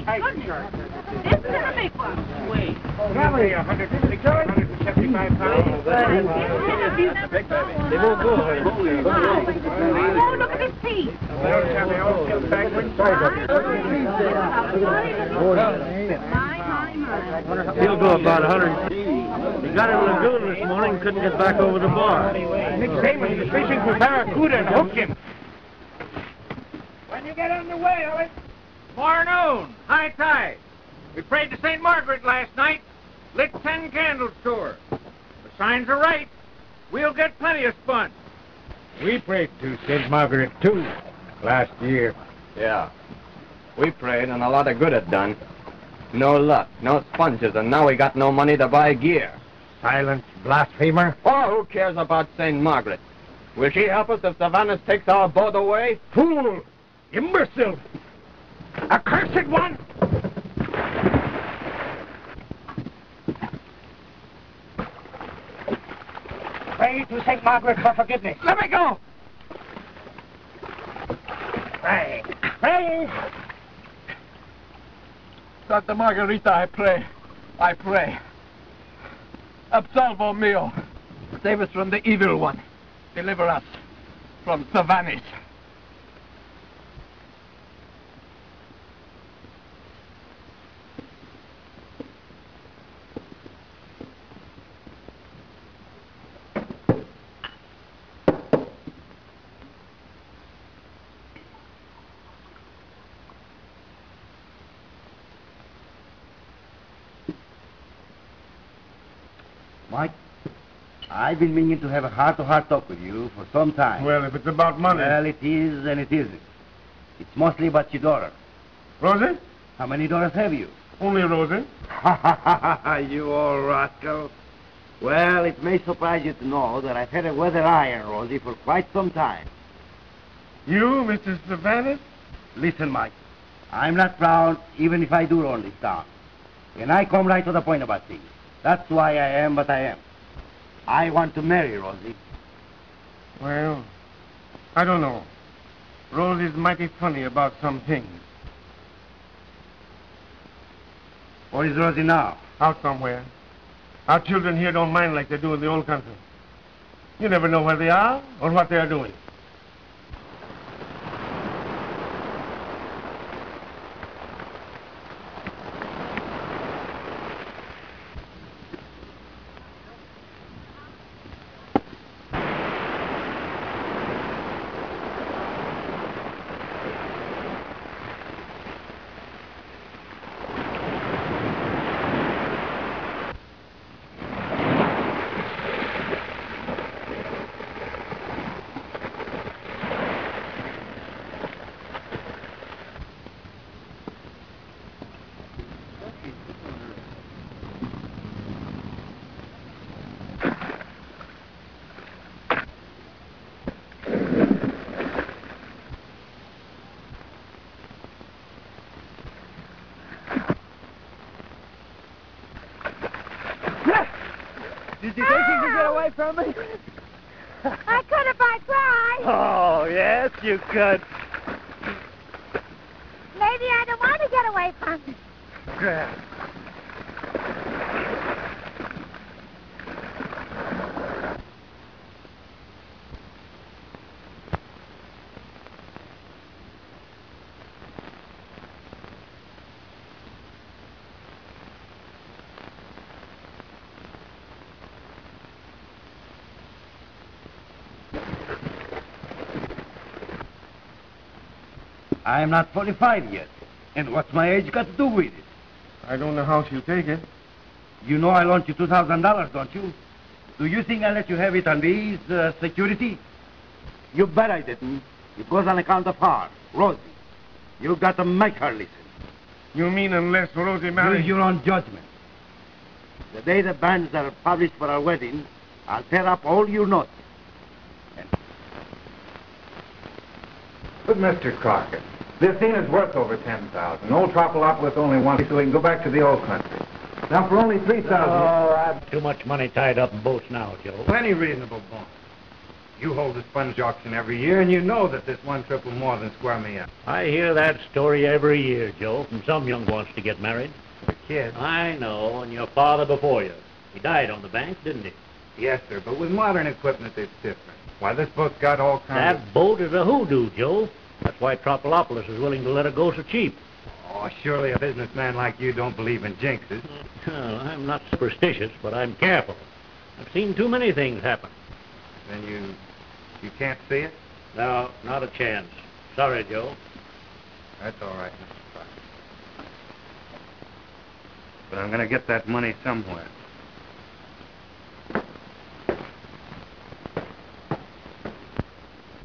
My goodness. This is a big one. Wait. Probably 160, 175 pounds. That's a big baby. They won't go. Oh, look at his teeth. He'll go about 100. He got in the lagoon this morning, couldn't get back over the bar. Nick Saban is fishing for barracuda and hooked him. When you get underway, Ellis? Noon, high tide. We prayed to St. Margaret last night, lit 10 candles to her. The signs are right. We'll get plenty of sponge. We prayed to St. Margaret, too, last year. Yeah. We prayed and a lot of good it done. No luck, no sponges, and now we got no money to buy gear. Silent blasphemer. Oh, who cares about St. Margaret? Will she help us if Savannah takes our boat away? Fool! Imbecile! Accursed one! Pray to St. Margaret for forgiveness. Let me go! Pray. Pray. Santa Margarita, I pray. Absolvo meo. Save us from the evil one. Deliver us from Savanis. Mike, I've been meaning to have a heart-to-heart talk with you for some time. Well, if it's about money... Well, it is and it isn't. It's mostly about your daughter. Rosie? How many daughters have you? Only Rosie. You old rascal. Well, it may surprise you to know that I've had a weather eye on Rosie for quite some time. You, Mr. Savannah? Listen, Mike, I'm not proud even if I do run this town. And I come right to the point about things. That's why I am what I am. I want to marry Rosie. Well, I don't know. Rosie's mighty funny about some things. Where is Rosie now? Out somewhere. Our children here don't mind like they do in the old country. You never know where they are or what they are doing. Did you think you could get away from me? I could if I tried. Oh, yes, you could. Maybe I don't want to get away from it. Yeah. I'm not 45 yet. And what's my age got to do with it? I don't know how she'll take it. You know I loaned you $2,000, don't you? Do you think I let you have it on these security? You bet I didn't. It goes on account of her, Rosie. You got to make her listen. You mean unless Rosie marries... Use your own judgment. The day the banns are published for our wedding, I'll tear up all your notes. But, Mr. Crockett, this thing is worth over $10,000. Old Tropolopolis only wants so we can go back to the old country. Now, for only $3,000... Oh, I've too much money tied up in boats now, Joe. Plenty reasonable, boss. You hold a sponge auction every year, and you know that this one trip will more than square me up. I hear that story every year, Joe, from some young wants to get married. The kid? I know, and your father before you. He died on the bank, didn't he? Yes, sir, but with modern equipment, it's different. Why, this boat's got all kinds That boat is a hoodoo, Joe. That's why Tropolopolis is willing to let it go so cheap. Oh, surely a businessman like you don't believe in jinxes. Well, I'm not superstitious, but I'm careful. I've seen too many things happen. Then you can't see it? No, not a chance. Sorry, Joe. That's all right, Mr. Crockett. But I'm going to get that money somewhere.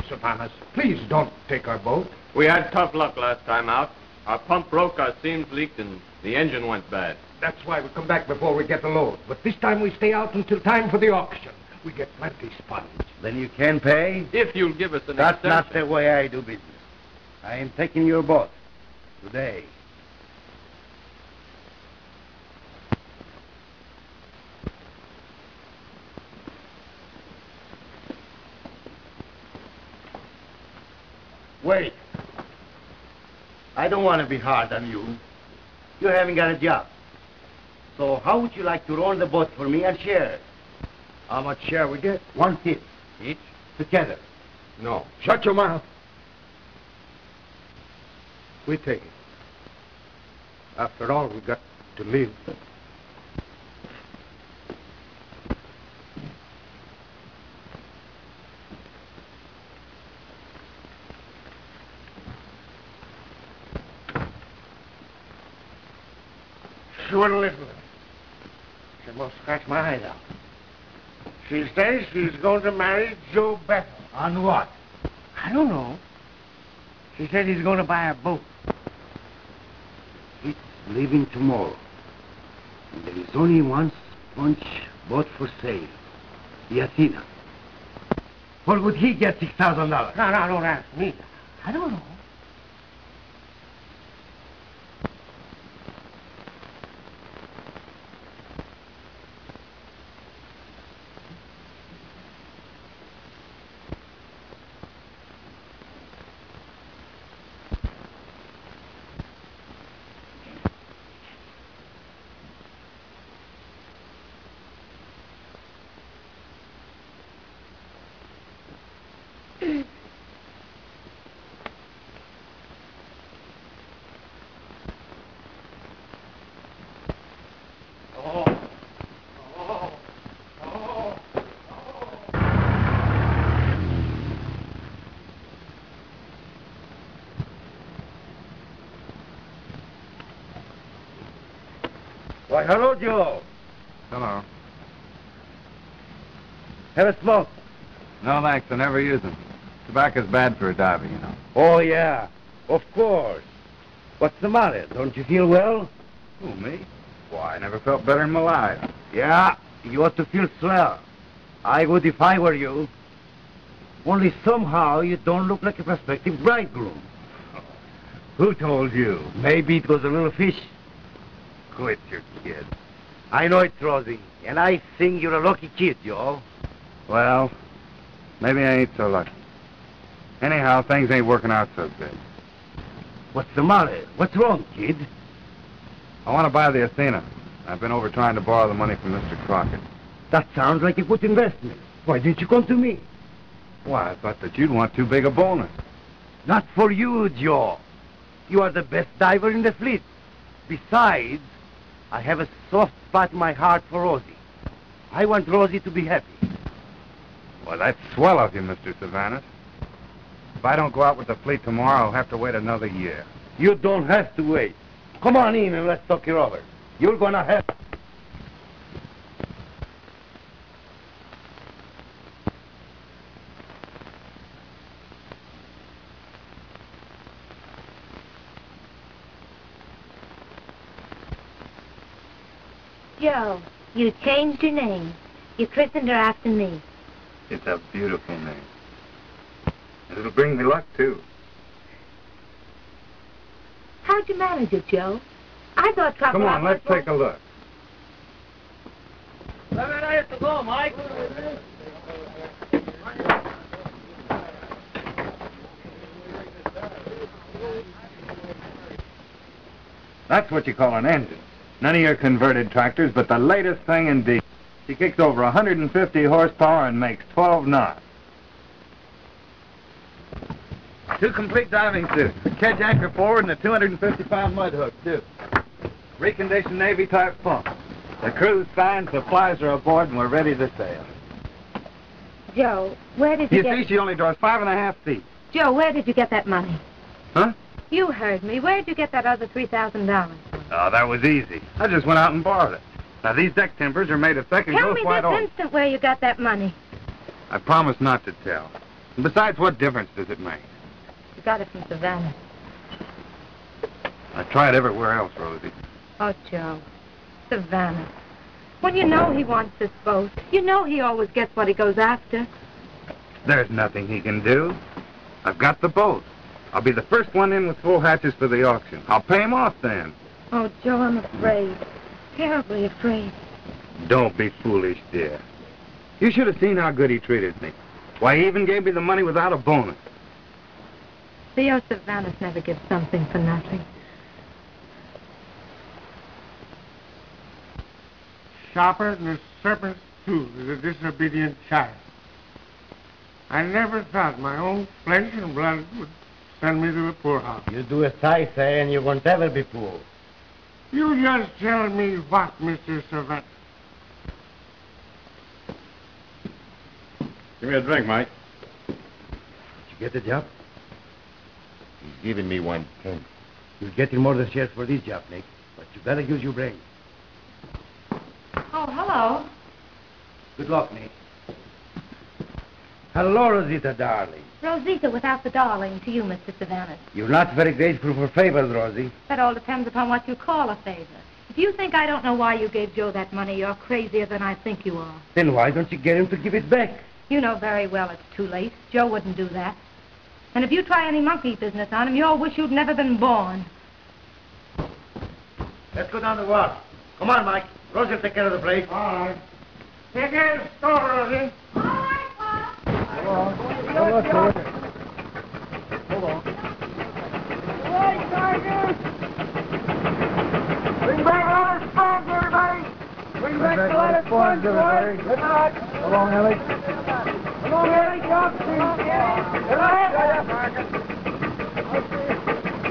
Savannah, please don't take our boat. We had tough luck last time out. Our pump broke, our seams leaked, and the engine went bad. That's why we come back before we get the load. But this time we stay out until time for the auction. We get plenty sponge. Then you can pay? If you'll give us an That's extension. not the way I do business. I am taking your boat today. Wait. I don't want to be hard on you. You haven't got a job. So how would you like to run the boat for me and share? How much share we get? 1/5 Each? together. No. Shut your mouth. We take it. After all, we got to live. She wouldn't listen to me. She must scratch my eyes out. She says she's going to marry Joe Bethel. On what? I don't know. She said he's going to buy a boat. It's leaving tomorrow. And there is only one sponge boat for sale. The Athena. What would he get $6,000? No, don't ask me. I don't know. Why, hello, Joe. Hello. Have a smoke. No, thanks. I never use them. Tobacco's bad for a diver, you know. Oh, yeah. Of course. What's the matter? Don't you feel well? Who, me? Why, I never felt better in my life. Yeah, you ought to feel swell. I would if I were you. Only somehow you don't look like a prospective bridegroom. Who told you? Maybe it was a little fish. Quit your kid. I know it's Rosie, and I think you're a lucky kid, Joe. Well, maybe I ain't so lucky. Anyhow, things ain't working out so good. What's the matter? What's wrong, kid? I want to buy the Athena. I've been over trying to borrow the money from Mr. Crockett. That sounds like a good investment. Why didn't you come to me? Why, I thought that you'd want too big a bonus. Not for you, Joe. You are the best diver in the fleet. Besides, I have a soft spot in my heart for Rosie. I want Rosie to be happy. Well, that's swell of you, Mr. Savannah. If I don't go out with the fleet tomorrow, I'll have to wait another year. You don't have to wait. Come on in and let's talk it over. You're gonna have... Joe, you changed your name. You christened her after me. It's a beautiful name. And it'll bring me luck, too. How'd you manage it, Joe? I thought Come on, let's take a look. Where I have to go, Mike? That's what you call an engine. None of your converted tractors, but the latest thing in D. She kicks over 150 horsepower and makes 12 knots. 2 complete diving suits, a kedge anchor forward, and a 250-pound mud hook, too. Reconditioned Navy-type pump. The crew's signed, supplies are aboard, and we're ready to sail. Joe, where did you get... You see, she only draws 5.5 feet. Joe, where did you get that money? Huh? You heard me. Where'd you get that other $3,000? Oh, that was easy. I just went out and borrowed it. Now, these deck timbers are made of second Tell growth me white this oak. instant where you got that money. I promise not to tell. And besides, what difference does it make? You got it from Savannah. I tried everywhere else, Rosie. Oh, Joe. Savannah. When you know he wants this boat, you know he always gets what he goes after. There's nothing he can do. I've got the boat. I'll be the first one in with full hatches for the auction. I'll pay him off then. Oh, Joe, I'm afraid. Terribly afraid. Don't be foolish, dear. You should have seen how good he treated me. Why, he even gave me the money without a bonus. Theo Savannah never gives something for nothing. Sharper than a serpent's tooth is a disobedient child. I never thought my own flesh and blood would send me to the poorhouse. You do as I say, and you won't ever be poor. You just tell me what, Mr. Savannah. Give me a drink, Mike. Did you get the job? He's giving me 1/10. You're getting more than shares for this job, Nick. But you better use your brain. Oh, hello. Good luck, Nick. Hello, Rosita, darling. Rosita without the darling to you, Mr. Savannah. You're not very grateful for favors, Rosie. That all depends upon what you call a favor. If you think I don't know why you gave Joe that money, you're crazier than I think you are. Then why don't you get him to give it back? You know very well it's too late. Joe wouldn't do that. And if you try any monkey business on him, you'll wish you'd never been born. Let's go down the wharf. Come on, Mike. Rosie will take care of the place. All right. Take care of the store, Rosie. All right, Pop. Bring back a lot of sponge, everybody. Bring back a lot of sponge, everybody. Good night. Come on, Ellie. Come on, Ellie. Come on. Good night.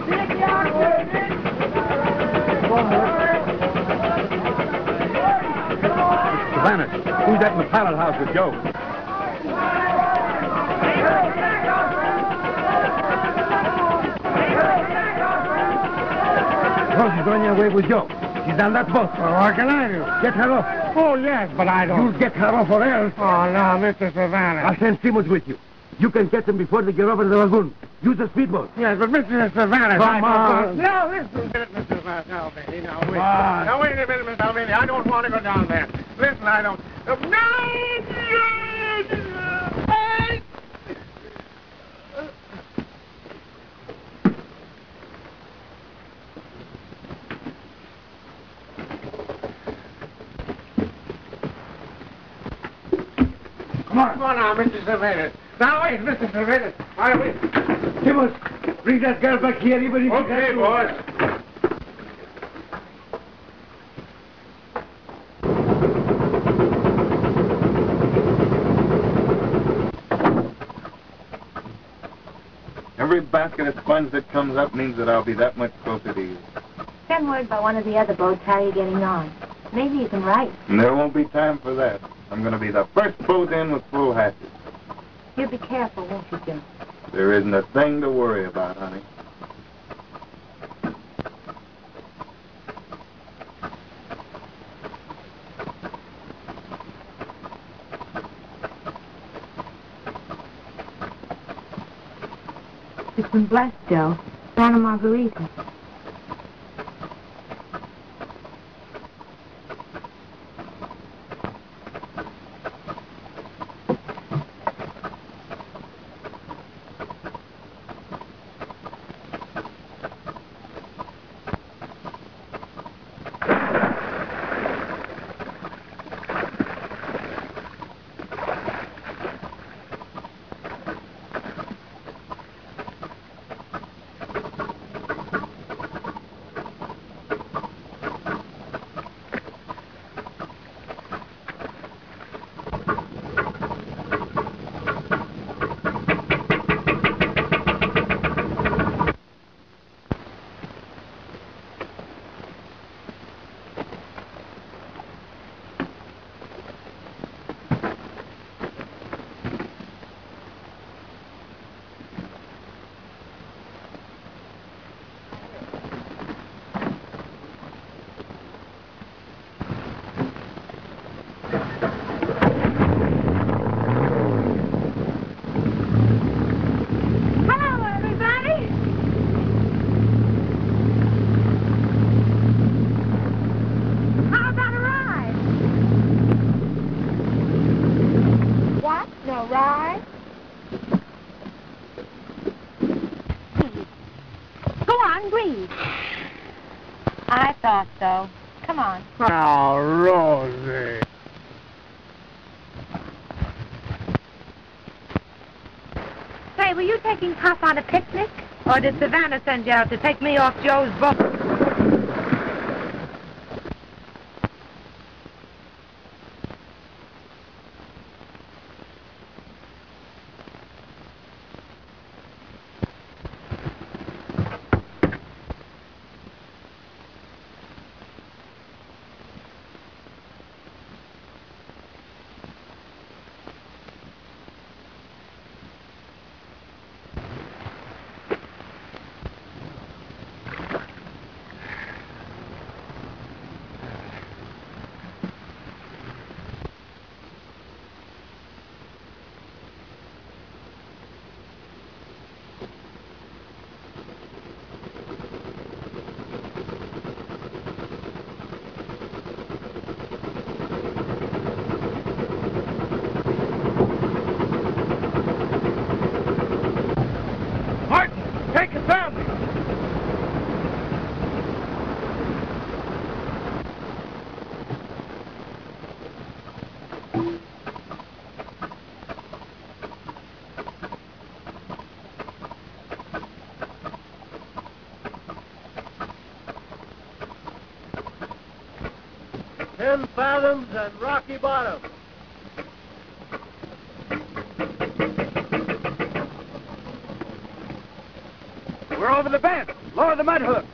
See you out there. Savannah, who's that in the pilot house with Joe? Rosie's going away with Joe. She's on that boat. Well, what can I do? Get her off. Oh, yes, but I don't. You'll get her off or else. Oh, no, Mr. Savannah. I'll send Simmons with you. You can get them before they get over the lagoon. Use a speedboat. Yes, but Mr. Savannah... Come on. No, listen a minute, Mr. Savannah. No, baby, no, wait. on. Now, wait a minute, Mr. Alvini. I don't want to go down there. Listen, I don't... No! Come on now, Mr. Savannah. Now, wait, Mr. Savannah. Wait. Simmons, bring that girl back here, even if Okay, boss. Every basket of sponge that comes up means that I'll be that much closer to you. Send word by one of the other boats how you're getting on. Maybe you can write. And there won't be time for that. I'm going to be the first boat in with full hatches. You'll be careful, won't you, Joe? There isn't a thing to worry about, honey. It's been blessed, Joe. Santa Margarita. Oh, Rosie. Say, were you taking Pop on a picnic? Or did Savannah send you out to take me off Joe's boat? Take it down! Fathoms and Rocky Bottom. We're over the bend. Lower the mud hook.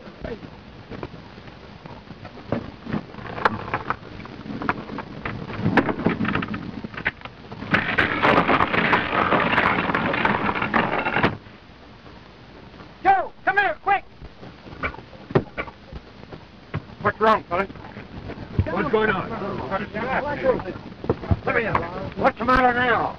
Joe, come here, quick! What's wrong, fella? What's going on? Come here. What's the matter now?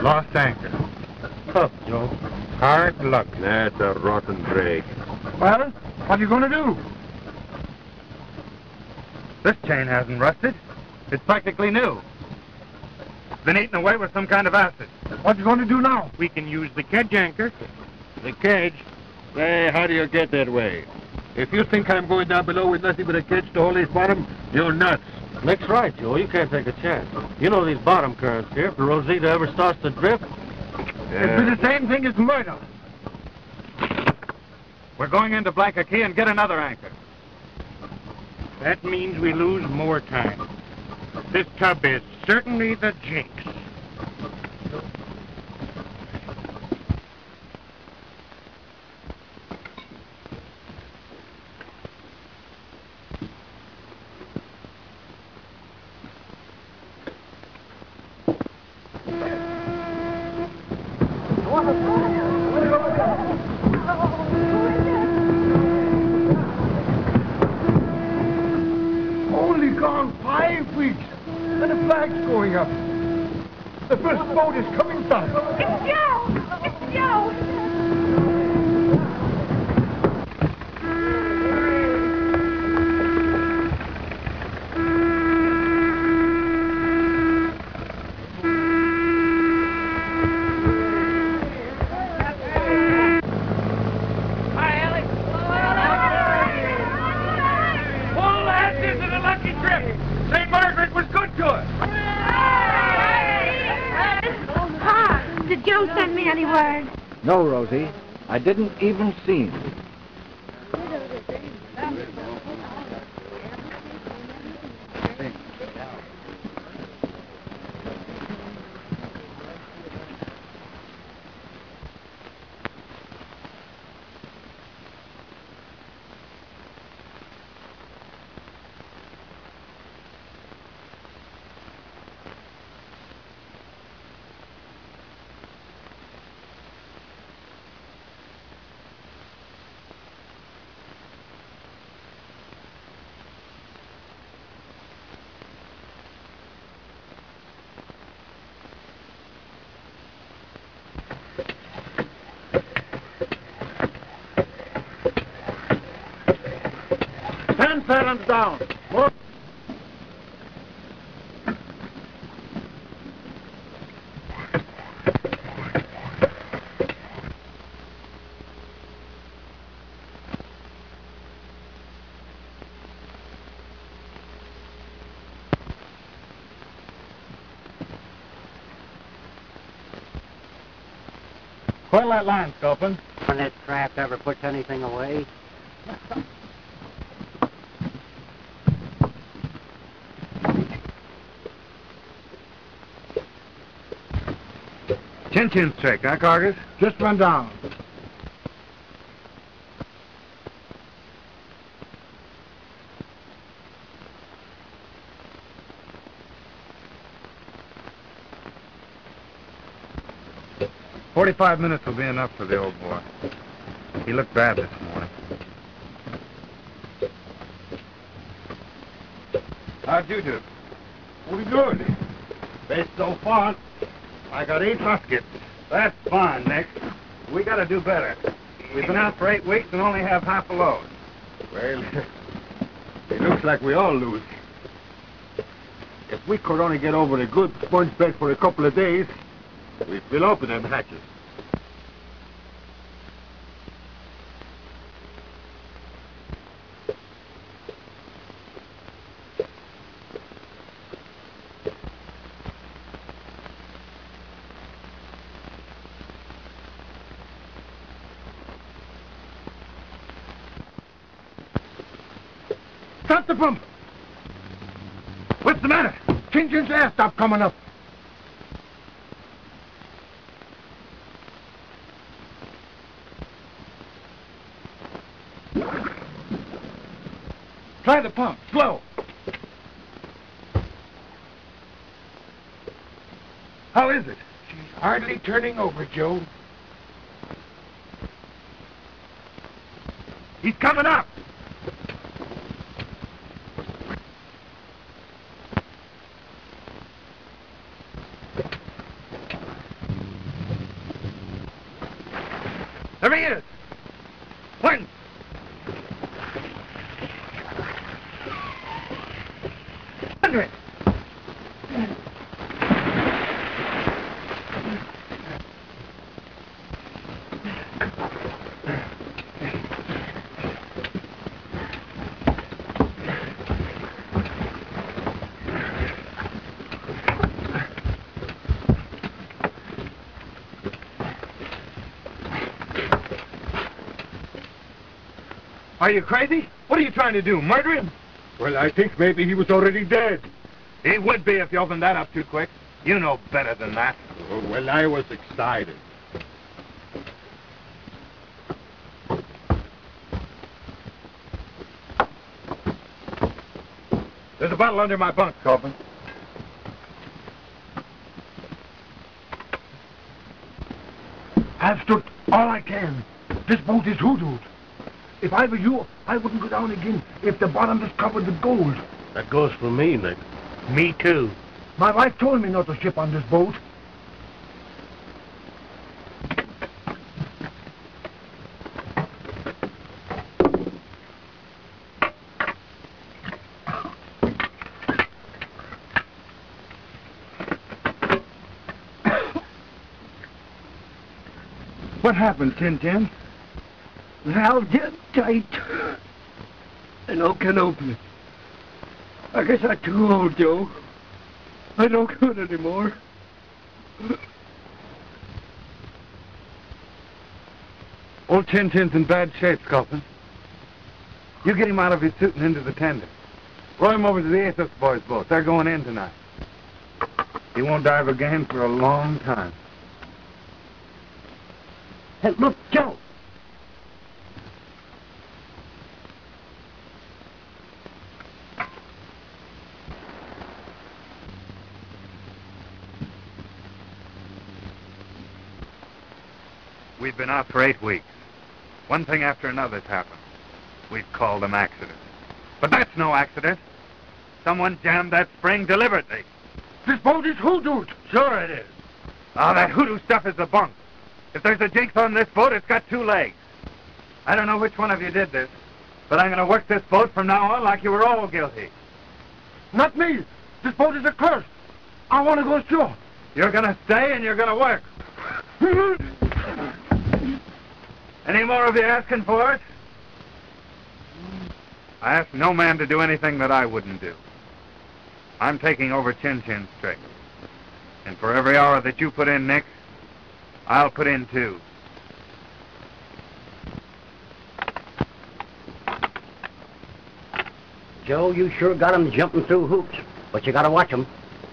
Lost anchor. Tough, Joe. Hard luck. That's a rotten break. Well, what are you going to do? This chain hasn't rusted. It's practically new. It's been eaten away with some kind of acid. What are you going to do now? We can use the kedge anchor. The kedge? Say, how do you get that way? If you think I'm going down below with nothing but a kedge to hold his bottom, you're nuts. Nick's right, Joe. You can't take a chance. You know these bottom currents here. If the Rosita ever starts to drift, It'd be the same thing as murder. We're going into Blanca Key and get another anchor. That means we lose more time. This tub is certainly the jinx. Only gone 5 weeks, and the flag's going up. The first boat is coming back. It's Joe! It's Joe! Hi, Alex. Pull lads into the lucky trip. St. Margaret was good to us. Pa, did Joe send me any word? No, Rosie. I didn't even see him. Ten fathoms down. More. Coil that line, Sculpin. When this craft ever puts anything away. Chin-chin's trick, huh, Cargus? Just run down. "45 minutes will be enough for the old boy. He looked bad this morning." How'd you do? Pretty good. Best so far. I got 8 muskets. That's fine, Nick. We gotta do better. We've been out for 8 weeks and only have half a load. Well, it looks like we all lose. If we could only get over a good sponge bed for a couple of days, we'd fill open them hatches. Stop the pump! What's the matter? Chin-chin's air stopped coming up. Try the pump, slow. How is it? She's hardly turning over, Joe. He's coming up. There he is. One. Under it. Are you crazy? What are you trying to do, murder him? Well, I think maybe he was already dead. He would be if you opened that up too quick. You know better than that. Oh, well, I was excited. There's a bottle under my bunk, Copeland. I've stood all I can. This boat is hoodooed. If I were you, I wouldn't go down again if the bottom is covered with gold. That goes for me, Nick. Me too. My wife told me not to ship on this boat. What happened, Tin-Tin? Valve get tight. I no can open it. I guess I'm too old, Joe. I don't good anymore. Old Tin-Tin's in bad shape, Sculpin. You get him out of his suit and into the tender. Row him over to the Athos boys' boat. They're going in tonight. He won't dive again for a long time. Hey, look, Joe. We've been out for 8 weeks. One thing after another's happened. We've called them accidents. But that's no accident. Someone jammed that spring deliberately. This boat is hoodooed. Sure it is. Oh, that hoodoo stuff is the bunk. If there's a jinx on this boat, it's got 2 legs. I don't know which one of you did this, but I'm going to work this boat from now on like you were all guilty. Not me. This boat is a curse. I want to go ashore. You're going to stay and you're going to work. Any more of you asking for it? I ask no man to do anything that I wouldn't do. I'm taking over Chin-Chin's trick. And for every hour that you put in, Nick, I'll put in 2. Joe, you sure got 'em jumping through hoops, but you gotta watch 'em.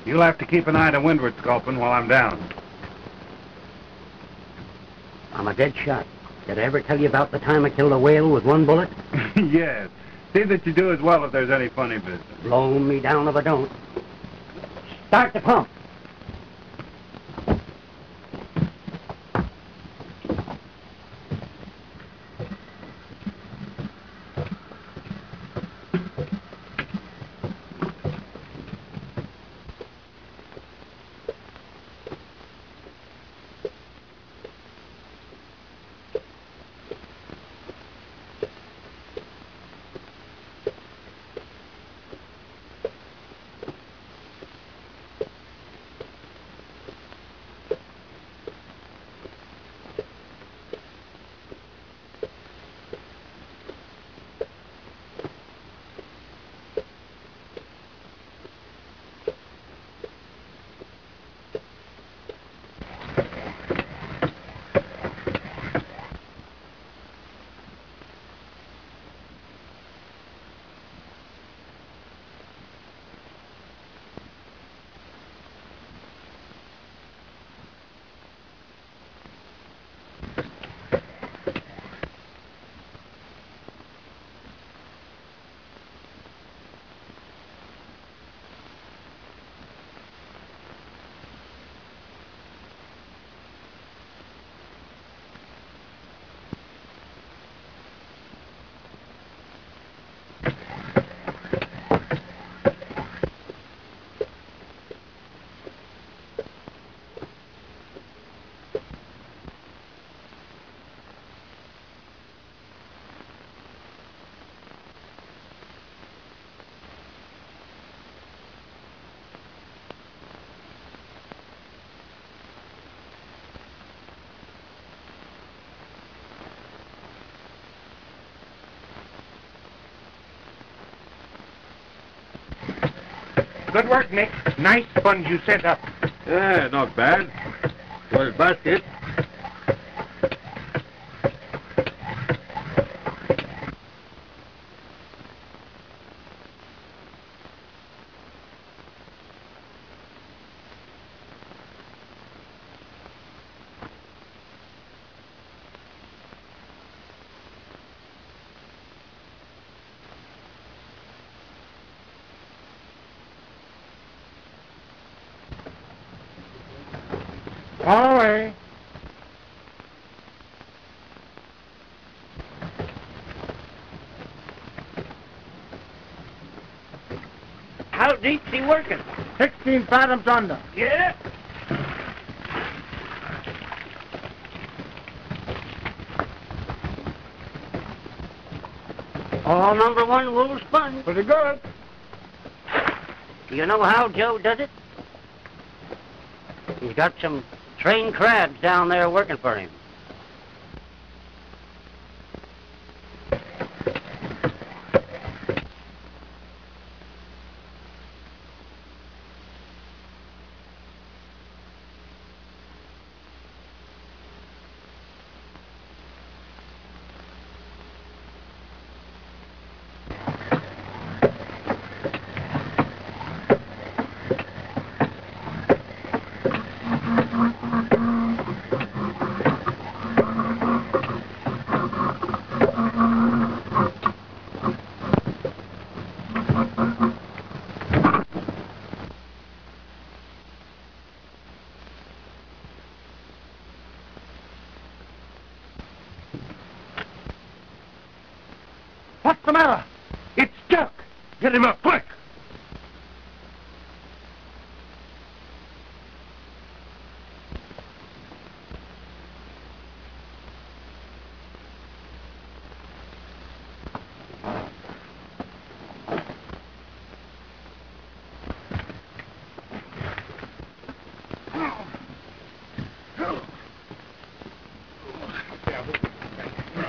You'll have to keep an eye to windward sculpin while I'm down. I'm a dead shot. Did I ever tell you about the time I killed a whale with one bullet? Yes. See that you do as well if there's any funny business. Blow me down if I don't. Start the pump. Good work, Nick. Nice sponge you set up. Yeah, not bad. Well, basket. All away. How deep's he working? 16 fathoms under. Yeah. All number one wool sponge. Pretty good. You know how Joe does it? He's got some trained crabs down there working for him. What's the matter? It's stuck. Get him up, quick.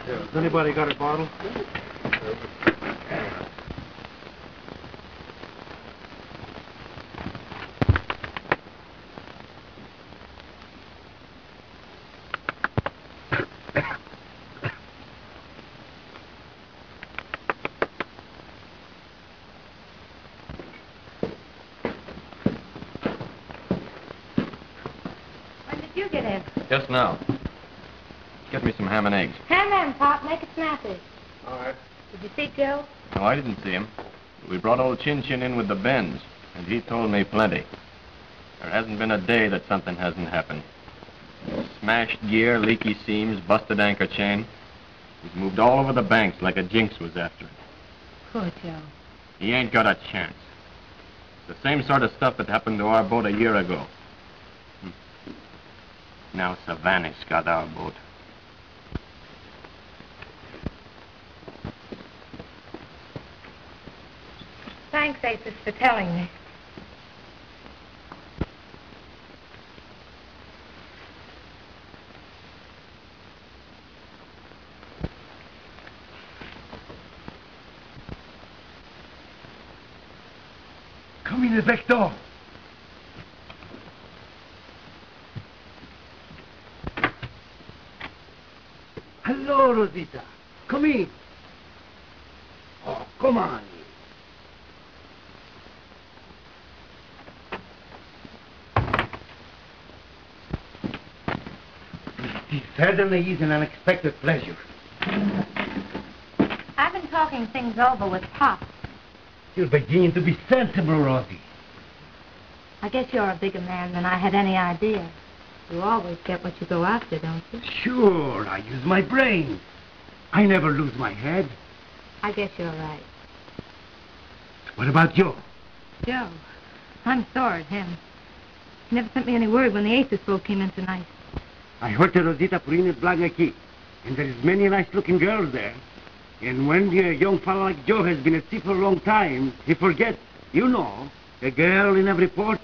Has anybody got a bottle? Just now. Get me some ham and eggs. Ham and Pop, make it snappy. All right. Did you see Joe? No, I didn't see him. We brought old Chin Chin in with the bends, and he told me plenty. There hasn't been a day that something hasn't happened. Smashed gear, leaky seams, busted anchor chain. He's moved all over the banks like a jinx was after him. Poor Joe. He ain't got a chance. The same sort of stuff that happened to our boat a year ago. Now Savannah's got our boat. Thanks, Aces, for telling me. Come in the back door. Hello, Rosita. Come in. Oh, come on. It certainly is an unexpected pleasure. I've been talking things over with Pop. You're beginning to be sensible, Rosie. I guess you're a bigger man than I had any idea. You always get what you go after, don't you? Sure, I use my brain. I never lose my head. I guess you're right. What about Joe? Joe, I'm sore at him. He never sent me any word when the Aces boat came in tonight. I heard the Rosita Purina Blanca Key, and there's many nice-looking girls there. And when a young fellow like Joe has been at sea for a long time, he forgets, you know, a girl in every port.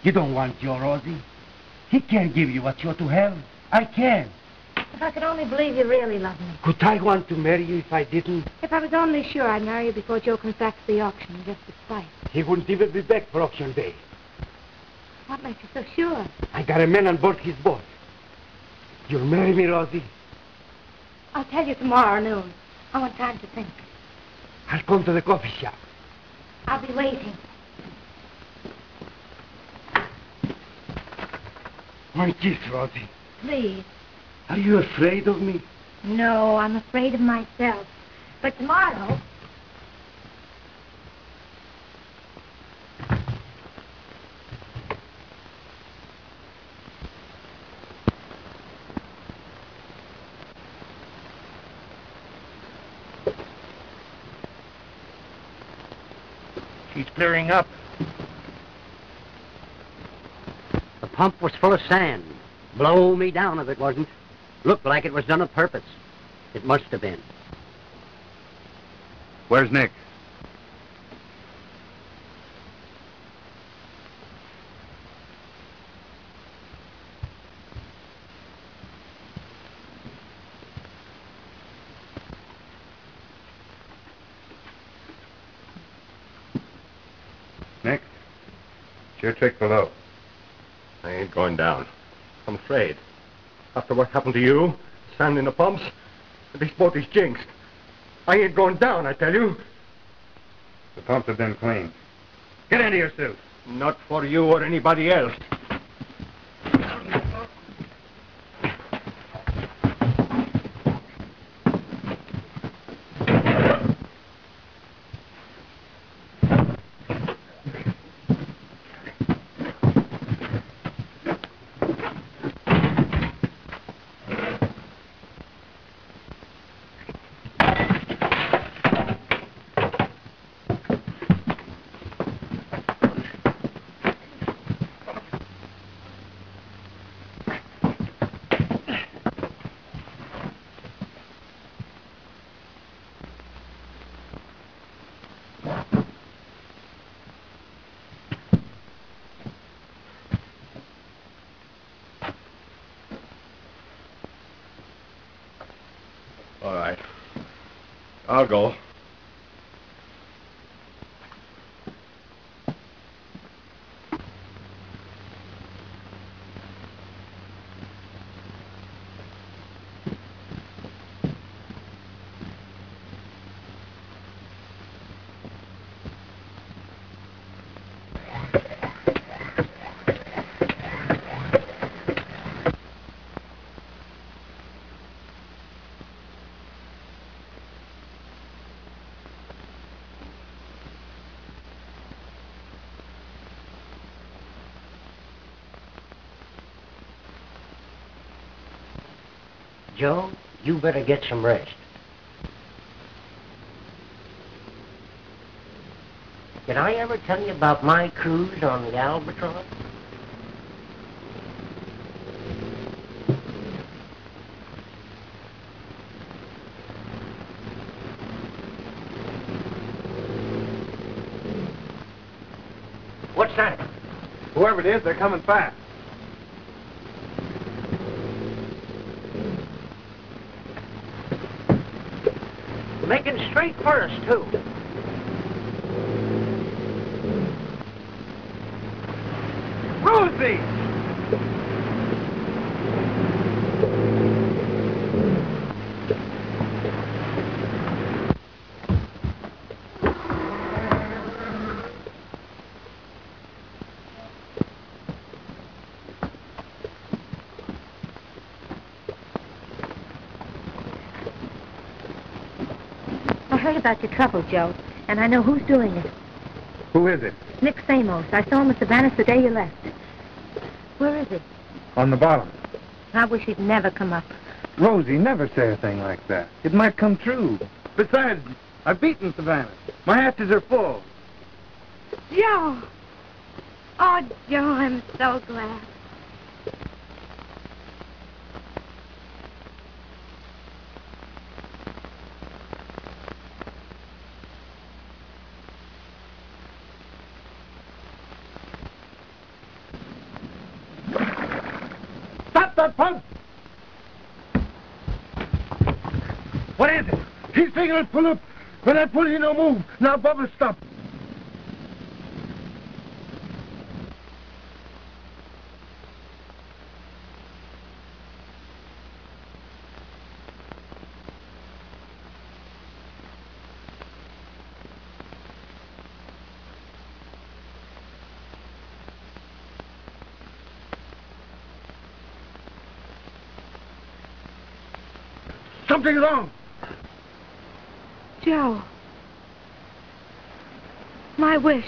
You don't want Joe, Rosie. He can't give you what you ought to have. I can. If I could only believe you really love me. Could I want to marry you if I didn't? If I was only sure I'd marry you before Joe comes back to the auction, just to spite. He wouldn't even be back for auction day. What makes you so sure? I got a man on board his boat. You'll marry me, Rosie? I'll tell you tomorrow noon. I want time to think. I'll come to the coffee shop. I'll be waiting. My kiss, Rosie. Please. Are you afraid of me? No, I'm afraid of myself. But tomorrow... She's clearing up. The pump was full of sand. Blow me down if it wasn't. Looked like it was done on purpose. It must have been. Where's Nick? Nick, it's your trick below. I ain't going down. I'm afraid. After what happened to you, sand in the pumps, this boat is jinxed. I ain't going down, I tell you. The pumps have been cleaned. Get into your suit. Not for you or anybody else. All right. I'll go. Joe, you better get some rest. Did I ever tell you about my cruise on the Albatross? What's that? Whoever it is, they're coming fast. Making straight for us, too. Rosie! I heard about your trouble, Joe, and I know who's doing it. Who is it? Nick Samos. I saw him at Savannah the day you left. Where is he? On the bottom. I wish he'd never come up. Rosie, never say a thing like that. It might come true. Besides, I've beaten Savannah. My hatches are full. Joe! Oh, Joe, I'm so glad. Stop that pump! What is it? He's taking it, pull up. When I pull, he no move. Now, Bubba, stop. Something's wrong. Joe. My wish.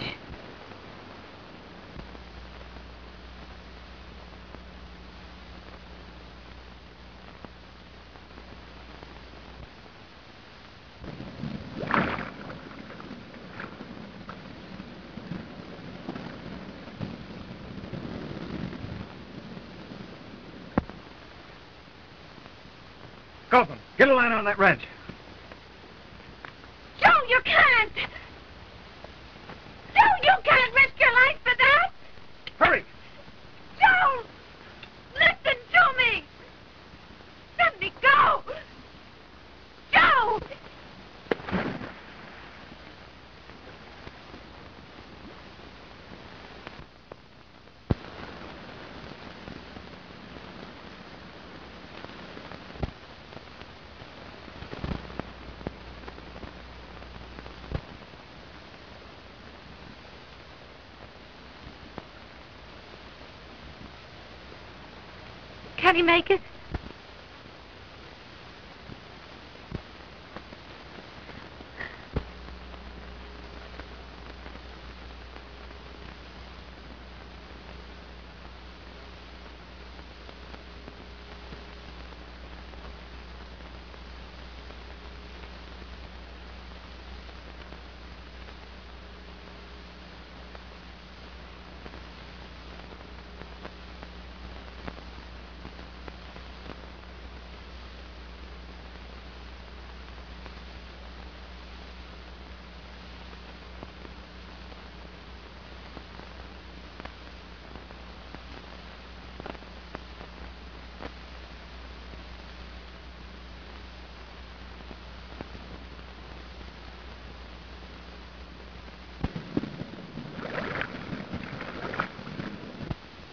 Kaufman, get a line on that wrench. Joe, you can't! Joe, you can't risk your life for that! Hurry! Joe! Listen to me! Let me go! Joe! Can he make it?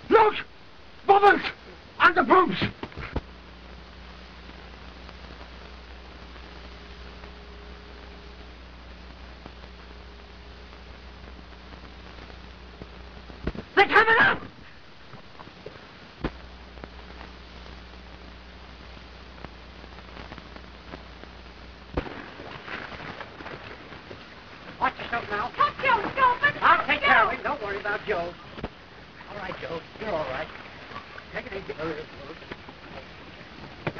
Look! Bubbles! And the pumps! They're coming up! Watch yourself now. Watch Joe, Stupid! I'll take care of him. Don't worry about Joe. All right, Joe. You're all right. Take it easy.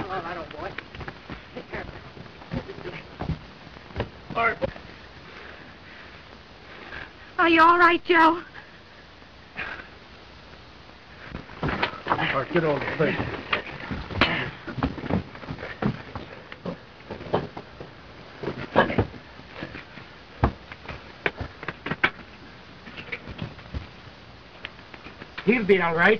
All right, old boy. Take care of it. All right. Are you all right, Joe? All right, get over the face. He'll be all right.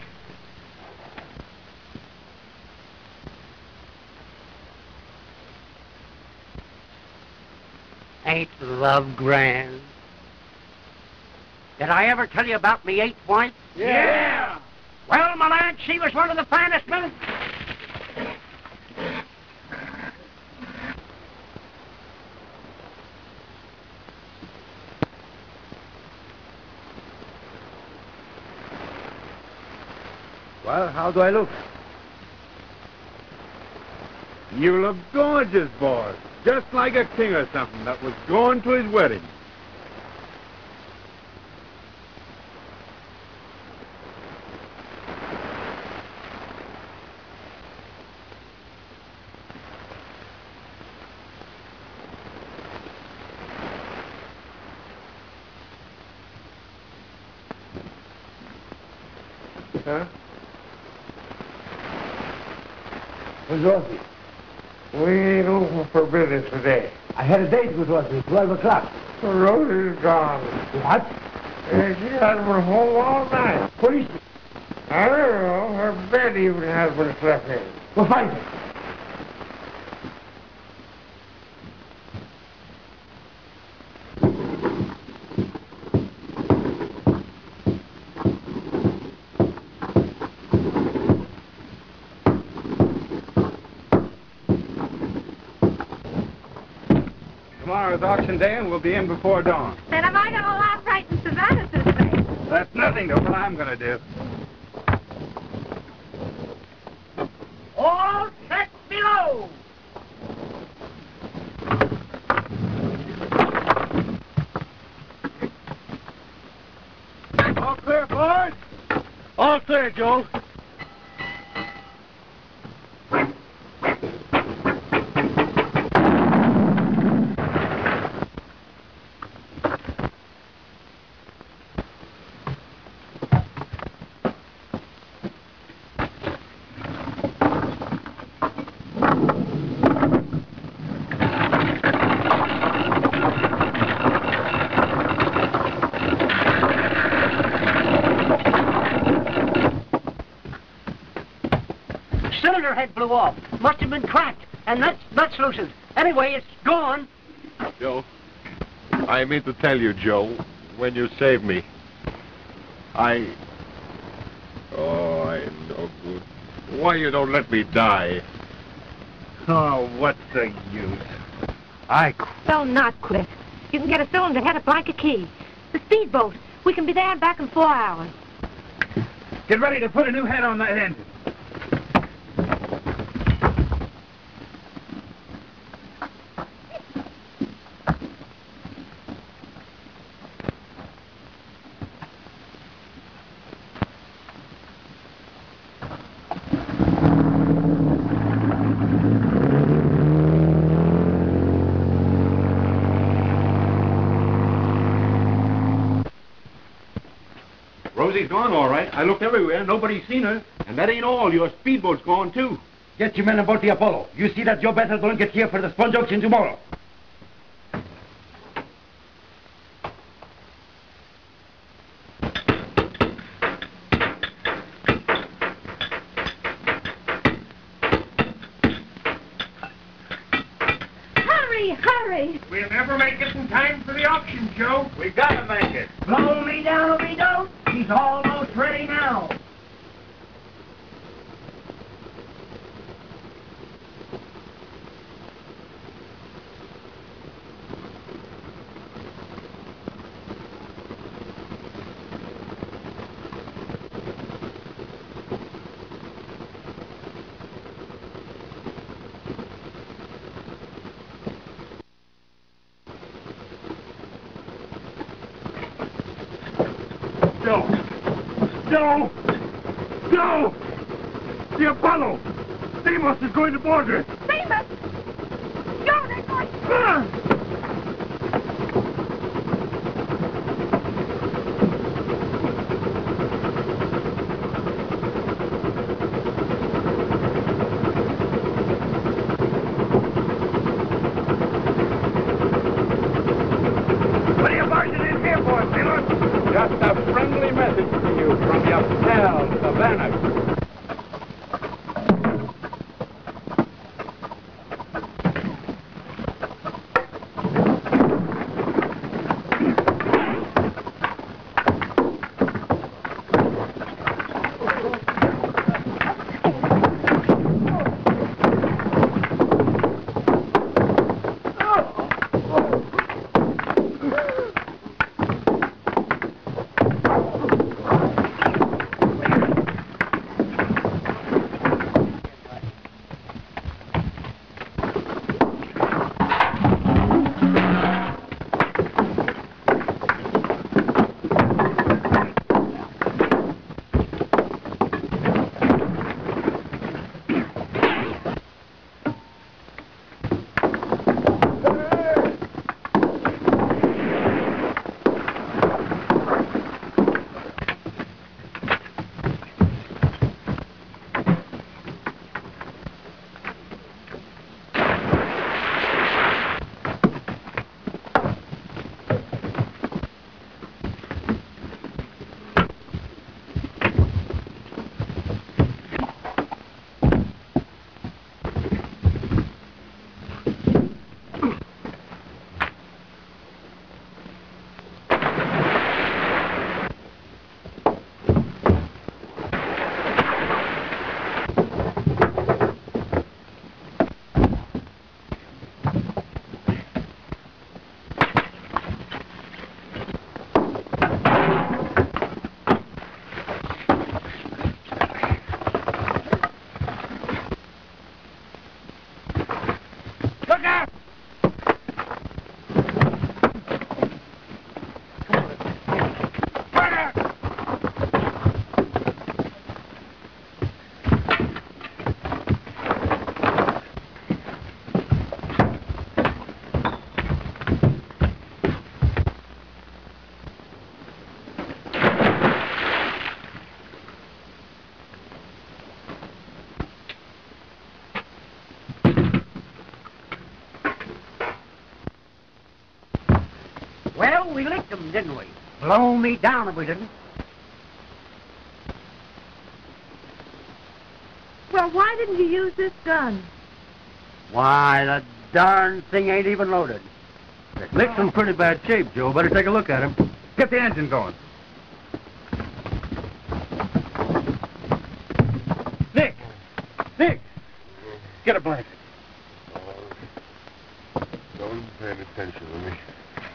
Ain't love grand? Did I ever tell you about me 8 points? Yeah! Well, my lad, she was one of the finest men. Well, how do I look? You look gorgeous, boy. Just like a king or something that was going to his wedding. Huh? Where's Rosie? We ain't open for business today. I had a date with Rosie, 12 o'clock. Rosie's gone. What? She hasn't been home all night. What is she? I don't know. Her bed even has been slept in. Go find her. Tomorrow's auction day, and we'll be in before dawn. Then am I going to laugh right in Savannah's face? That's nothing to what I'm going to do. All set below. All clear, boys? All clear, Joe. Cylinder head blew off. Must have been cracked. And nuts loosened. Anyway, it's gone. Joe, I mean to tell you, Joe, when you saved me, Oh, I'm no good. Why you don't let me die? Oh, what's the use? I quit. Well, not quit. You can get a cylinder head at Blanca Key. The speedboat. We can be there and back in 4 hours. Get ready to put a new head on that engine. Rosie's gone, all right. I looked everywhere. Nobody's seen her. And that ain't all. Your speedboat's gone, too. Get your men aboard the Apollo. You see that Joe Bethel don't get here for the sponge auction tomorrow. Hurry, hurry. We'll never make it in time for the auction, Joe. We gotta make it. Blow me down if he don't. He's almost ready now. Joe! The Apollo! Stamos is going to board her. Stamos! Joe, they're going... What are you barging in here for, Stamos? Just a friendly message to you from your pal, Savannah. Well, we licked them, didn't we? Blow me down if we didn't. Well, why didn't you use this gun? Why, the darn thing ain't even loaded. Nick's in pretty bad shape, Joe. Better take a look at him. Get the engine going. Nick! Nick! Get a blanket. Don't pay any attention to me.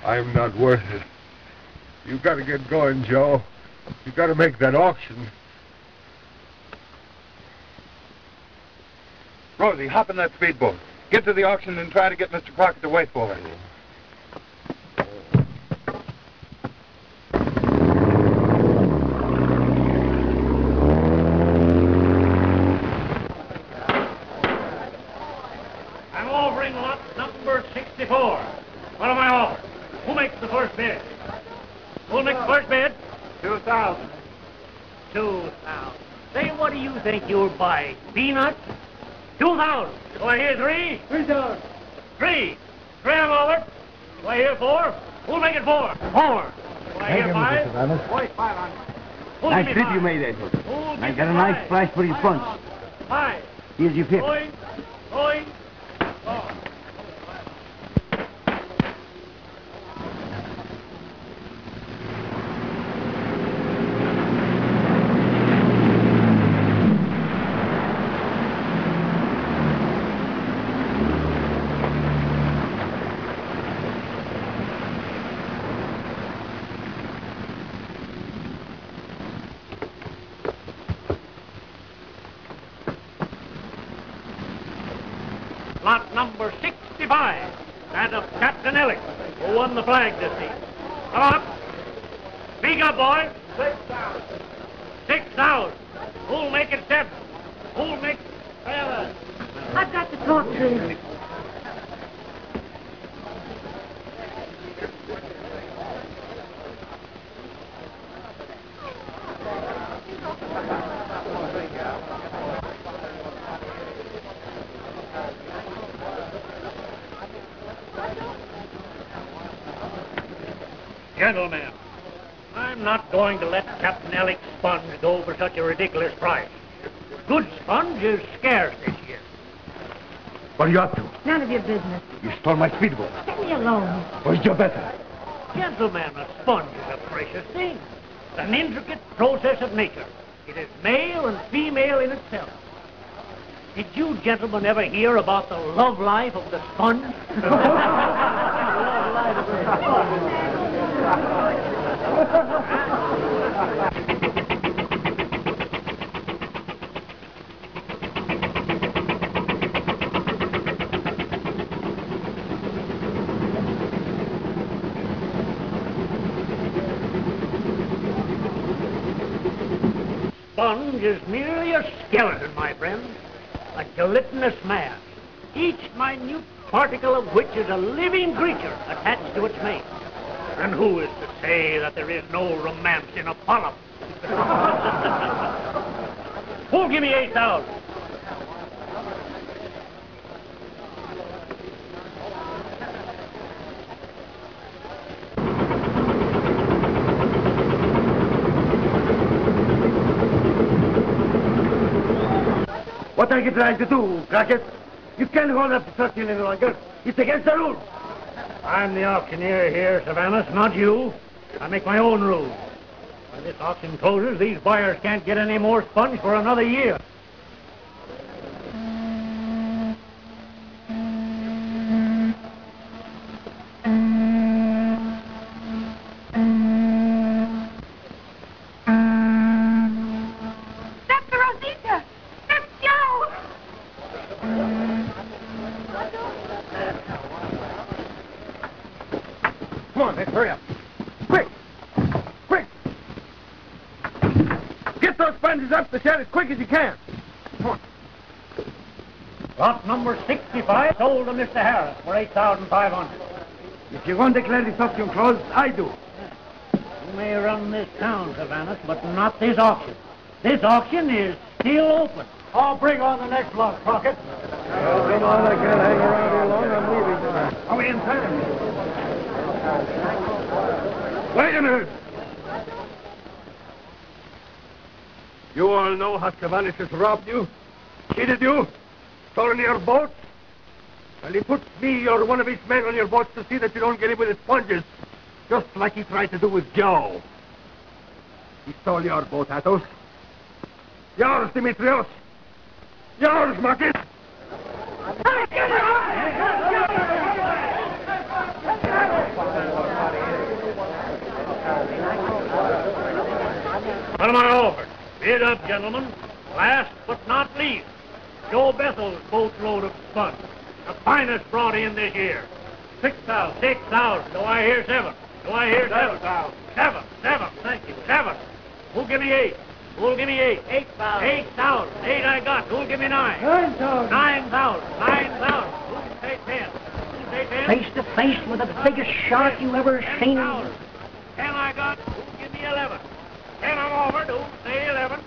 I'm not worth it. You gotta get going, Joe. You gotta make that auction. Rosie, hop in that speedboat. Get to the auction and try to get Mr. Crockett to wait for us. I'm offering lot number 64. What am I offering? Who makes the first bid? Who'll make the first bid? 2,000. 2,000. Say, what do you think you're buying? Peanuts? 2,000. Do I hear 3? 3,000. 3. 3 I'm over. Do I hear 4? Who'll make it 4? 4. Do I hear 5? Wait, 500. Nice trip you made, Edward. I got a nice price for your punch. 5. Here's your 50. Going. Oh. Lot number 65, that of Captain Ellick, who won the flag this season. Come up. Speak up, boys. 6,000. 6,000. Who'll make it 7? Who'll make 7? please. Gentlemen, I'm not going to let Captain Alex Sponge go for such a ridiculous price. Good sponge is scarce this year. What are you up to? None of your business. You stole my speedboat. Let me alone. Where's your better? Gentlemen, a sponge is a precious thing. It's an intricate process of nature. It is male and female in itself. Did you gentlemen ever hear about the love life of the sponge? The love life of the sponge. Sponge is merely a skeleton, my friend, a gelatinous mass, each minute particle of which is a living creature attached to its mate. And who is to say that there is no romance in a polyp? Who'll give me 8,000? What are you trying to do, Crockett? You can't hold up the truck any longer. It's against the rules. I'm the auctioneer here, Savannah, not you. I make my own rules. When this auction closes, these buyers can't get any more sponge for another year. Dr. Rosita! That's Joe! Come on, let's hurry up. Quick! Quick! Get those sponges up the shed as quick as you can. Come on. Lot number 65 sold to Mr. Harris for $8,500. If you want to declare this auction closed, I do. You may run this town, Savannah, but not this auction. This auction is still open. I'll bring on the next lot, Crockett. Oh, come on, I can't hang around here long. I'm leaving. Are we in time? Wait a minute. You all know how Savanis has robbed you, cheated you, stolen your boat? Well, he puts me or one of his men on your boats to see that you don't get him with his sponges, just like he tried to do with Joe. He stole your boat, Athos. Yours, Dimitrios. Yours, Marcus. What am I offered? Bid up, gentlemen. Last but not least, Joe Bethel's boatload of sponge. The finest brought in this year. 6,000. 6,000. Do I hear 7? Do I hear 7? 7. 7. Thank you. 7. Who'll give me 8? Who'll give me 8? 8,000. 8,000. 8 I got. Who'll give me 9? 9,000. 9,000. 9,000. Who'll say 10? Who'll say 10? Face to face with the biggest shark you ever seen. 10,000. 10 I got. Who'll give me 11? 10 I'm offered. Who'll say 11?